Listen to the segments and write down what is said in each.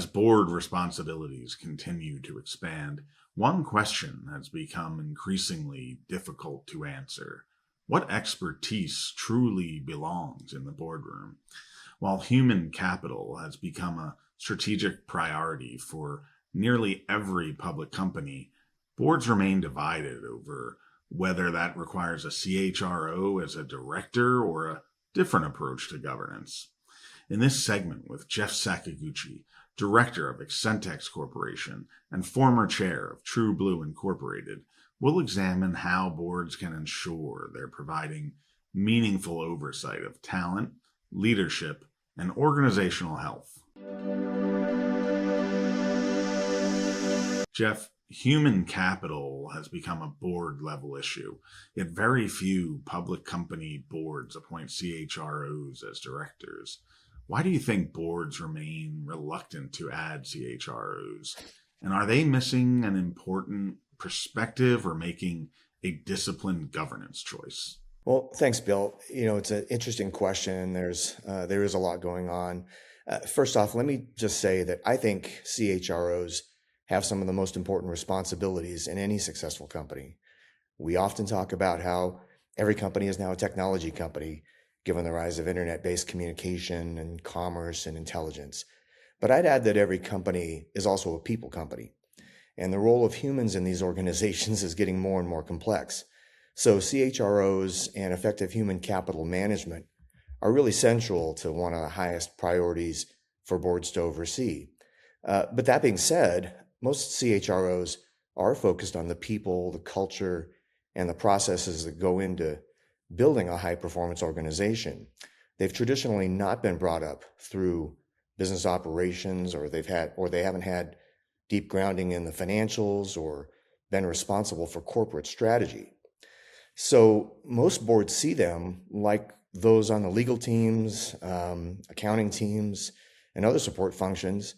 As board responsibilities continue to expand, one question has become increasingly difficult to answer. What expertise truly belongs in the boardroom? While human capital has become a strategic priority for nearly every public company, boards remain divided over whether that requires a CHRO as a director or a different approach to governance. In this segment with Jeff Sakaguchi, director of Eccentex Corporation and former chair of True Blue Incorporated, we'll examine how boards can ensure they're providing meaningful oversight of talent, leadership, and organizational health. Jeff, human capital has become a board level issue, yet very few public company boards appoint CHROs as directors. Why do you think boards remain reluctant to add CHROs? And are they missing an important perspective or making a disciplined governance choice? Well, thanks, Bill. It's an interesting question. There is a lot going on. First off, let me just say that I think CHROs have some of the most important responsibilities in any successful company. We often talk about how every company is now a technology company, given the rise of internet-based communication and commerce and intelligence. But I'd add that every company is also a people company. And the role of humans in these organizations is getting more and more complex. So CHROs and effective human capital management are really central to one of the highest priorities for boards to oversee. But that being said, most CHROs are focused on the people, the culture, and the processes that go into building a high-performance organization. They've traditionally not been brought up through business operations, or they haven't had deep grounding in the financials or been responsible for corporate strategy. So most boards see them like those on the legal teams, accounting teams, and other support functions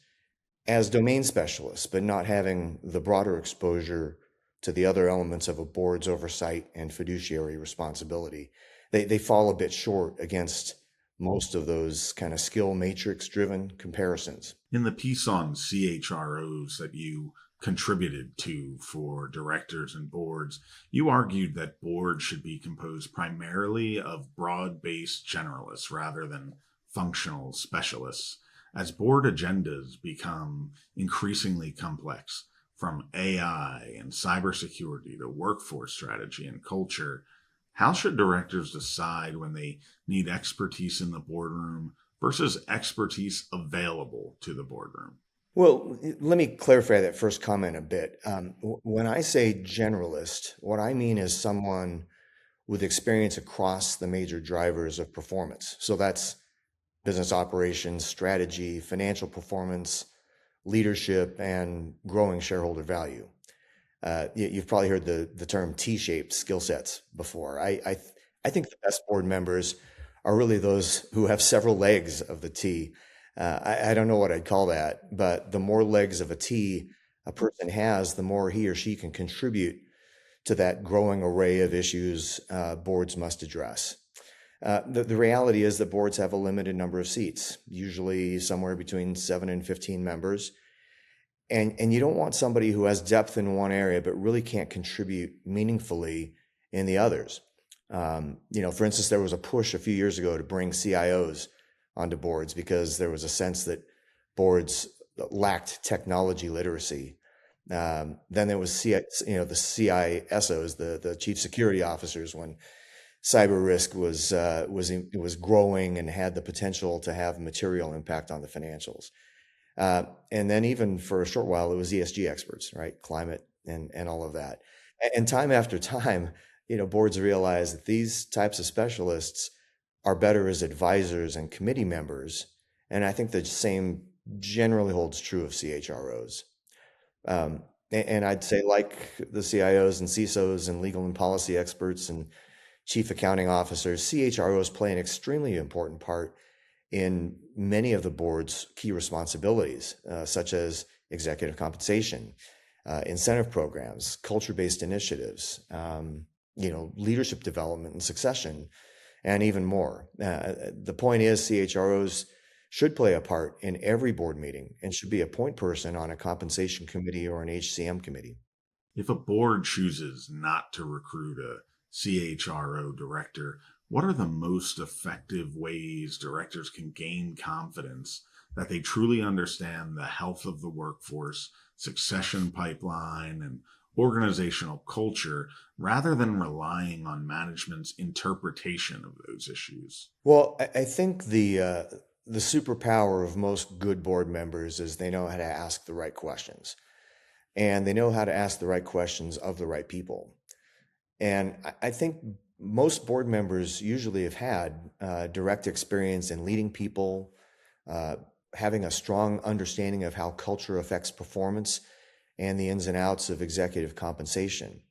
as domain specialists, but not having the broader exposure to the other elements of a board's oversight and fiduciary responsibility. They fall a bit short against most of those kind of skill matrix-driven comparisons. In the piece on CHROs that you contributed to for directors and boards, you argued that boards should be composed primarily of broad-based generalists rather than functional specialists. As board agendas become increasingly complex, from AI and cybersecurity to workforce strategy and culture, how should directors decide when they need expertise in the boardroom versus expertise available to the boardroom? Well, let me clarify that first comment a bit. When I say generalist, what I mean is someone with experience across the major drivers of performance. So that's business operations, strategy, financial performance, leadership, and growing shareholder value. You've probably heard the term T-shaped skill sets before. I think the best board members are really those who have several legs of the T. I don't know what I'd call that, but the more legs of a T a person has, the more he or she can contribute to that growing array of issues boards must address. The reality is that boards have a limited number of seats, usually somewhere between 7 and 15 members. And you don't want somebody who has depth in one area but really can't contribute meaningfully in the others. For instance, there was a push a few years ago to bring CIOs onto boards because there was a sense that boards lacked technology literacy. Then there was the CISOs, the chief security officers, when cyber risk was growing and had the potential to have material impact on the financials. And then even for a short while, it was ESG experts, right? Climate and all of that. And time after time, boards realize that these types of specialists are better as advisors and committee members. And I think the same generally holds true of CHROs. And I'd say, like the CIOs and CISOs and legal and policy experts and chief accounting officers, CHROs play an extremely important part in many of the board's key responsibilities, such as executive compensation, incentive programs, culture-based initiatives, leadership development and succession, and even more. The point is, CHROs should play a part in every board meeting and should be a point person on a compensation committee or an HCM committee. If a board chooses not to recruit a CHRO director, what are the most effective ways directors can gain confidence that they truly understand the health of the workforce, succession pipeline, and organizational culture rather than relying on management's interpretation of those issues? Well, I think the superpower of most good board members is they know how to ask the right questions, and they know how to ask the right questions of the right people. And I think most board members usually have had direct experience in leading people, uh, having a strong understanding of how culture affects performance and the ins and outs of executive compensation.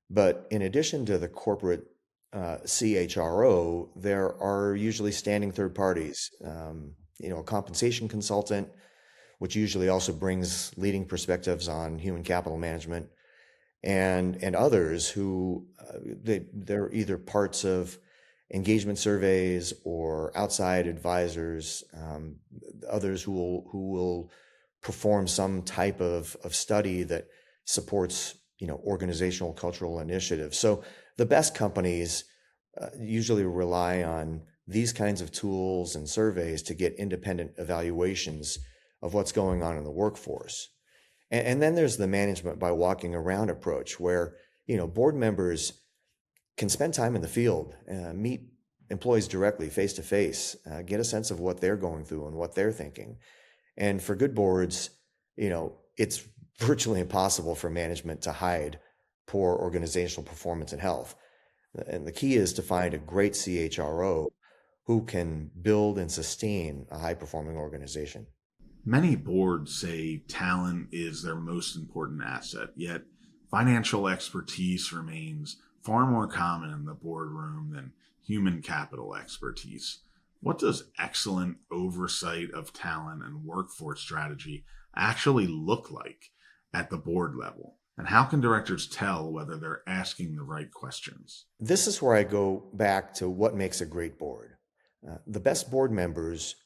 But in addition to the corporate CHRO, there are usually standing third parties. A compensation consultant, which usually also brings leading perspectives on human capital management, and others who they're either parts of engagement surveys or outside advisors, others who will perform some type of study that supports organizational cultural initiatives. So the best companies usually rely on these kinds of tools and surveys to get independent evaluations of what's going on in the workforce. And then there's the management by walking around approach, where board members can spend time in the field, meet employees directly, face to face, get a sense of what they're going through and what they're thinking. And for good boards, it's virtually impossible for management to hide poor organizational performance and health. And the key is to find a great CHRO who can build and sustain a high performing organization. Many boards say talent is their most important asset, yet financial expertise remains far more common in the boardroom than human capital expertise. What does excellent oversight of talent and workforce strategy actually look like at the board level? And how can directors tell whether they're asking the right questions? This is where I go back to what makes a great board. The best board members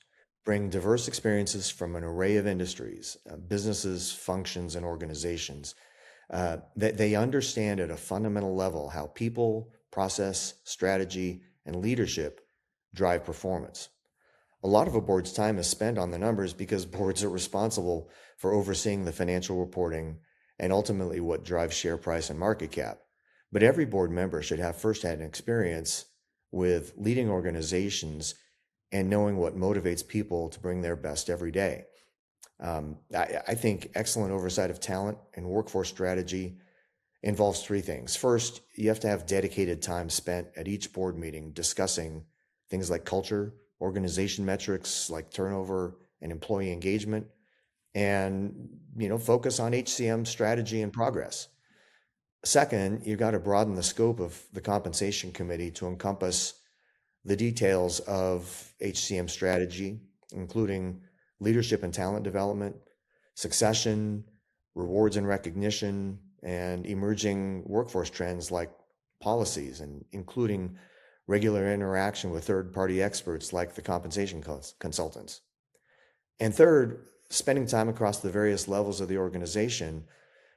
bring diverse experiences from an array of industries, businesses, functions, and organizations. That they understand at a fundamental level how people, process, strategy, and leadership drive performance. A lot of a board's time is spent on the numbers because boards are responsible for overseeing the financial reporting and ultimately what drives share price and market cap. But every board member should have firsthand experience with leading organizations and knowing what motivates people to bring their best every day. I think excellent oversight of talent and workforce strategy involves three things. First, you have to have dedicated time spent at each board meeting discussing things like culture, organization metrics like turnover and employee engagement, and focus on HCM strategy and progress. Second, you got to broaden the scope of the compensation committee to encompass the details of HCM strategy, including leadership and talent development, succession, rewards and recognition, and emerging workforce trends like policies, and including regular interaction with third-party experts like the compensation consultants. And third, spending time across the various levels of the organization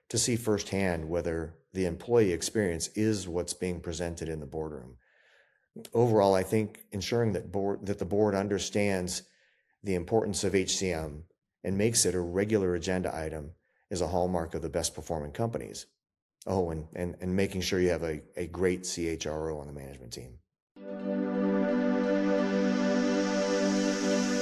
to see firsthand whether the employee experience is what's being presented in the boardroom. Overall, I think ensuring that the board understands the importance of HCM and makes it a regular agenda item is a hallmark of the best performing companies. Oh, and making sure you have a great CHRO on the management team.